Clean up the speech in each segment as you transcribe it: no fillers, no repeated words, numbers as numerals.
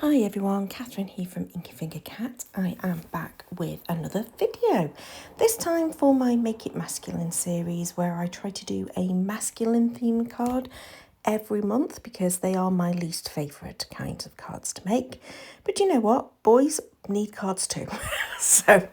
Hi everyone, Catherine here from Inky Finger Cat. I am back with another video. This time for my Make It Masculine series where I try to do a masculine theme card every month because they are my least favourite kinds of cards to make. But you know what? Boys need cards too. So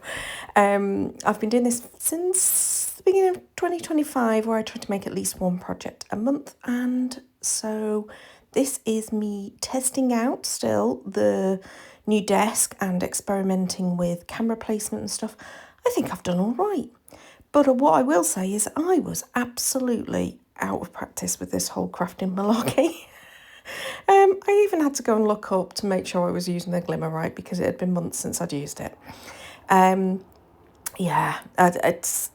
I've been doing this since the beginning of 2025 where I try to make at least one project a month, and so this is me testing out still the new desk and experimenting with camera placement and stuff. I think I've done all right. But what I will say is I was absolutely out of practice with this whole crafting malarkey. I even had to go and look up to make sure I was using the glimmer right because it had been months since I'd used it.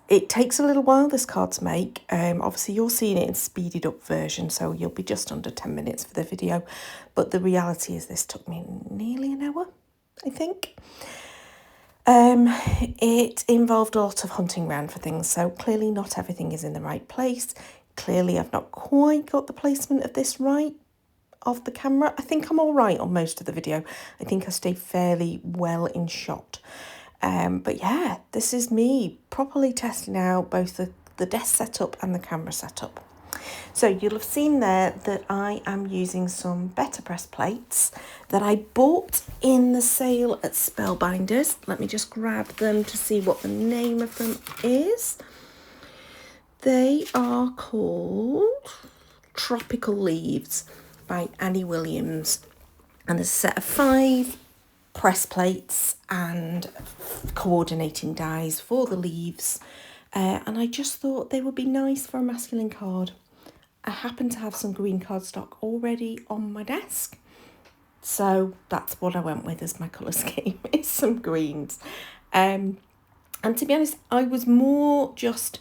It takes a little while, this card, to make. Obviously you're seeing it in speeded up version, so you'll be just under 10 minutes for the video. But the reality is this took me nearly an hour, I think. It involved a lot of hunting around for things, so clearly not everything is in the right place. Clearly I've not quite got the placement of this right of the camera. I think I'm all right on most of the video. I think I stayed fairly well in shot. But yeah, this is me properly testing out both the desk setup and the camera setup. So you'll have seen there that I am using some Better Press plates that I bought in the sale at Spellbinders. Let me just grab them to see what the name of them is. They are called Tropical Leaves by Annie Williams. And there's a set of 5 press plates and coordinating dies for the leaves. And I just thought they would be nice for a masculine card. I happen to have some green cardstock already on my desk, so that's what I went with as my colour scheme, is some greens. And to be honest, I was more just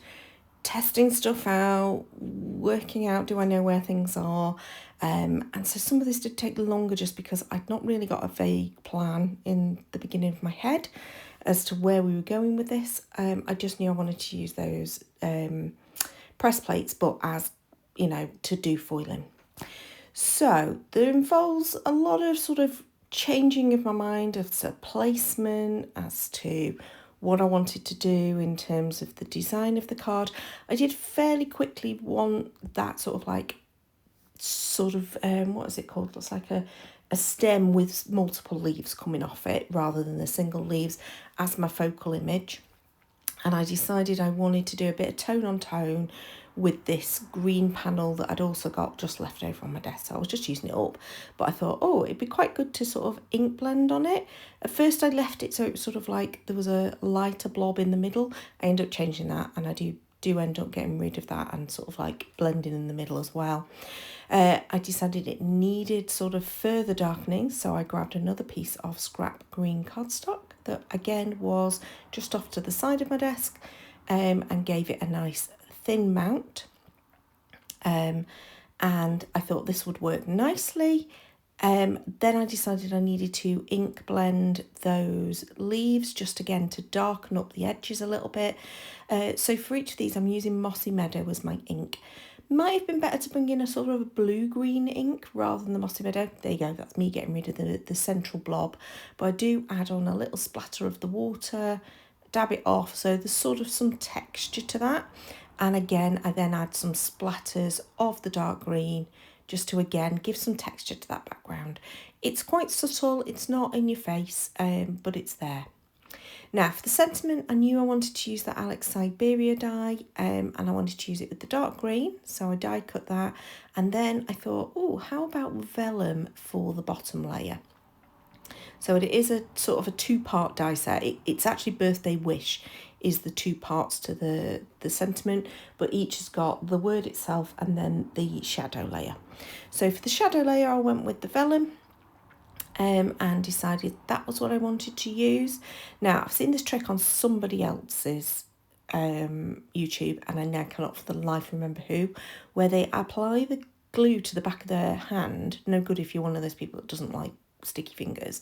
testing stuff out, working out, do I know where things are? And so some of this did take longer just because I'd not really got a vague plan in the beginning of my head as to where we were going with this. I just knew I wanted to use those press plates, but as, you know, to do foiling. So there involves a lot of sort of changing of my mind as to placement, as to what I wanted to do in terms of the design of the card. I did fairly quickly want that sort of what is it called? It's like a stem with multiple leaves coming off it rather than the single leaves as my focal image. And I decided I wanted to do a bit of tone on tone with this green panel that I'd also got just left over on my desk. So I was just using it up, but I thought, oh, it'd be quite good to sort of ink blend on it. At first I left it so it was sort of like there was a lighter blob in the middle. I ended up changing that, and I do end up getting rid of that and sort of like blending in the middle as well. I decided it needed sort of further darkening, so I grabbed another piece of scrap green cardstock that again was just off to the side of my desk, and gave it a nice thin mount. And I thought this would work nicely. Then I decided I needed to ink blend those leaves just again to darken up the edges a little bit. So for each of these I'm using Mossy Meadow as my ink. Might have been better to bring in a sort of a blue-green ink rather than the Mossy Meadow. There you go, that's me getting rid of the central blob. But I do add on a little splatter of the water, dab it off, so there's sort of some texture to that. And again, I then add some splatters of the dark green just to again give some texture to that background. It's quite subtle, it's not in your face, but it's there. Now for the sentiment, I knew I wanted to use the Alex Siberia die, and I wanted to use it with the dark green, so I die cut that. And then I thought, oh, how about vellum for the bottom layer? So it is a sort of a 2-part die set. It's actually Birthday Wish is the 2 parts to the sentiment, but each has got the word itself and then the shadow layer. So for the shadow layer, I went with the vellum, and decided that was what I wanted to use. Now, I've seen this trick on somebody else's YouTube, and I now cannot for the life remember who, where they apply the glue to the back of their hand. No good if you're one of those people that doesn't like sticky fingers.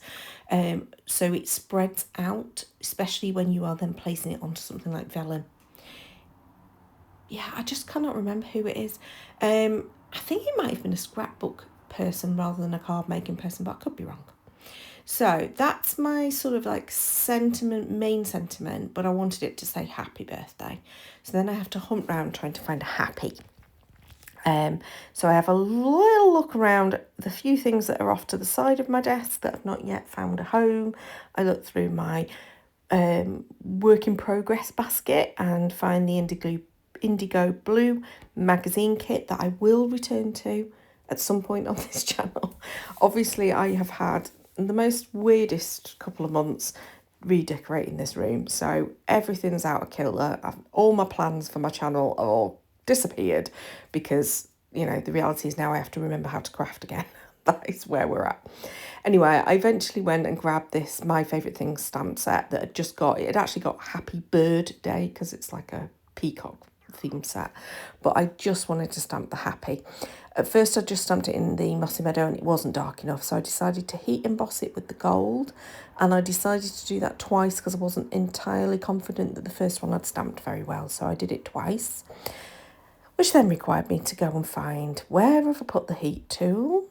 So it spreads out, especially when you are then placing it onto something like vellum. Yeah, I just cannot remember who it is. I think it might have been a scrapbook person rather than a card making person, but I could be wrong. So that's my sort of like main sentiment, but I wanted it to say happy birthday. So then I have to hunt round trying to find a happy. So I have a little look around the few things that are off to the side of my desk that have not yet found a home. I look through my work in progress basket and find the indigo blue magazine kit that I will return to at some point on this channel. Obviously, I have had the most weirdest couple of months redecorating this room, so everything's out of kilter. All my plans for my channel are all disappeared because, you know, the reality is now I have to remember how to craft again. That is where we're at. Anyway, I eventually went and grabbed this My Favourite Things stamp set that it had actually got Happy Bird Day because it's like a peacock theme set, but I just wanted to stamp the happy. At first I just stamped it in the Mossy Meadow and it wasn't dark enough, so I decided to heat emboss it with the gold, and I decided to do that twice because I wasn't entirely confident that the first one I'd stamped very well, so I did it twice, which then required me to go and find where have I put the heat tool,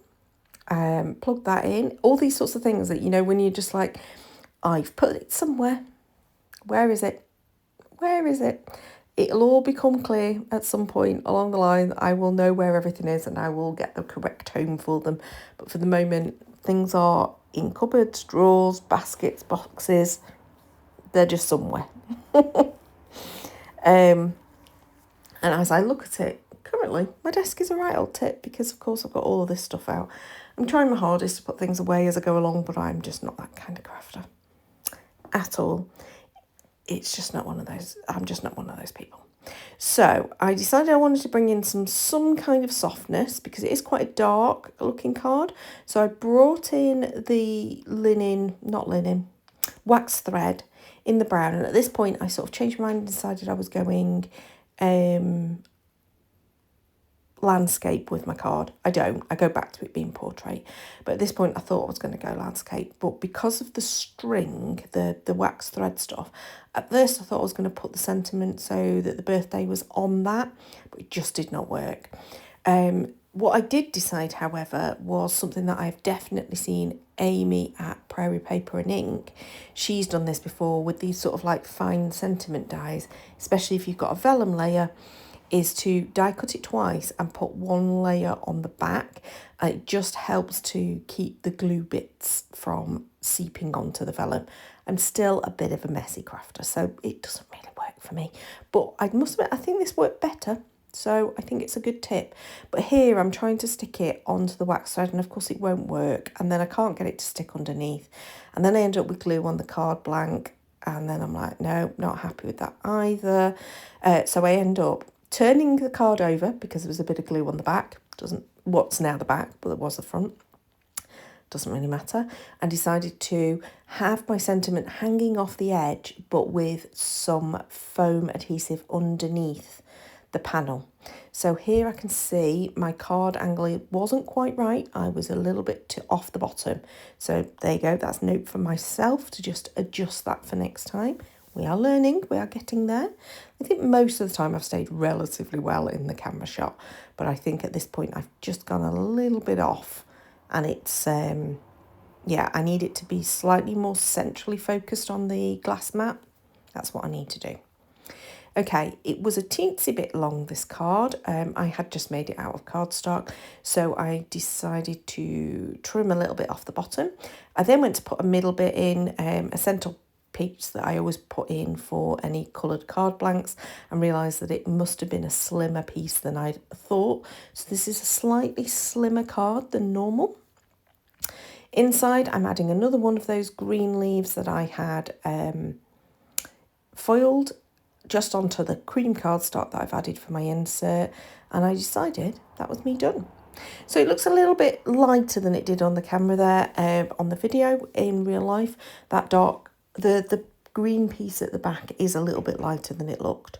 plug that in, all these sorts of things that, you know, when you're just like, I've put it somewhere, where is it? Where is it? It'll all become clear at some point along the line. I will know where everything is and I will get the correct home for them. But for the moment, things are in cupboards, drawers, baskets, boxes. They're just somewhere. And as I look at it, currently, my desk is a right old tip because, of course, I've got all of this stuff out. I'm trying my hardest to put things away as I go along, but I'm just not that kind of crafter at all. It's just not one of those. I'm just not one of those people. So I decided I wanted to bring in some kind of softness because it is quite a dark looking card. So I brought in the wax thread in the brown. And at this point, I sort of changed my mind and decided I was going landscape with my card. I go back to it being portrait, but at this point I thought I was going to go landscape, but because of the string, the wax thread stuff, at first I thought I was going to put the sentiment so that the birthday was on that, but it just did not work. What I did decide, however, was something that I've definitely seen Amy at Prairie Paper and Ink. She's done this before with these sort of like fine sentiment dies, especially if you've got a vellum layer, is to die cut it twice and put one layer on the back, and it just helps to keep the glue bits from seeping onto the vellum. I'm still a bit of a messy crafter, so it doesn't really work for me, but I must admit I think this worked better, so I think it's a good tip. But here I'm trying to stick it onto the wax thread and of course it won't work, and then I can't get it to stick underneath, and then I end up with glue on the card blank, and then I'm like, no, not happy with that either. So I end up turning the card over because there was a bit of glue on the back. What's now the back, but it was the front. Doesn't really matter. And decided to have my sentiment hanging off the edge, but with some foam adhesive underneath the panel. So here I can see my card angle wasn't quite right. I was a little bit off the bottom. So there you go. That's a note for myself to just adjust that for next time. We are learning, we are getting there. I think most of the time I've stayed relatively well in the camera shot, but I think at this point I've just gone a little bit off, and it's, yeah, I need it to be slightly more centrally focused on the glass mat. That's what I need to do. Okay, it was a teensy bit long, this card. I had just made it out of cardstock, so I decided to trim a little bit off the bottom. I then went to put a middle bit in, a centre piece that I always put in for any coloured card blanks, and realised that it must have been a slimmer piece than I thought. So this is a slightly slimmer card than normal. Inside, I'm adding another one of those green leaves that I had foiled just onto the cream cardstock that I've added for my insert, and I decided that was me done. So it looks a little bit lighter than it did on the camera there. On the video, in real life, that dark, the green piece at the back is a little bit lighter than it looked.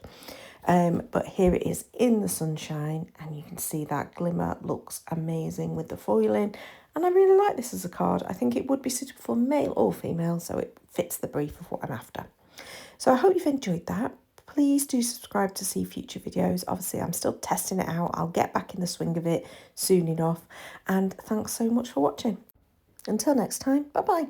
But here it is in the sunshine, and you can see that glimmer looks amazing with the foiling. And I really like this as a card. I think it would be suitable for male or female, so it fits the brief of what I'm after. So I hope you've enjoyed that. Please do subscribe to see future videos. Obviously, I'm still testing it out. I'll get back in the swing of it soon enough. And thanks so much for watching. Until next time, bye bye.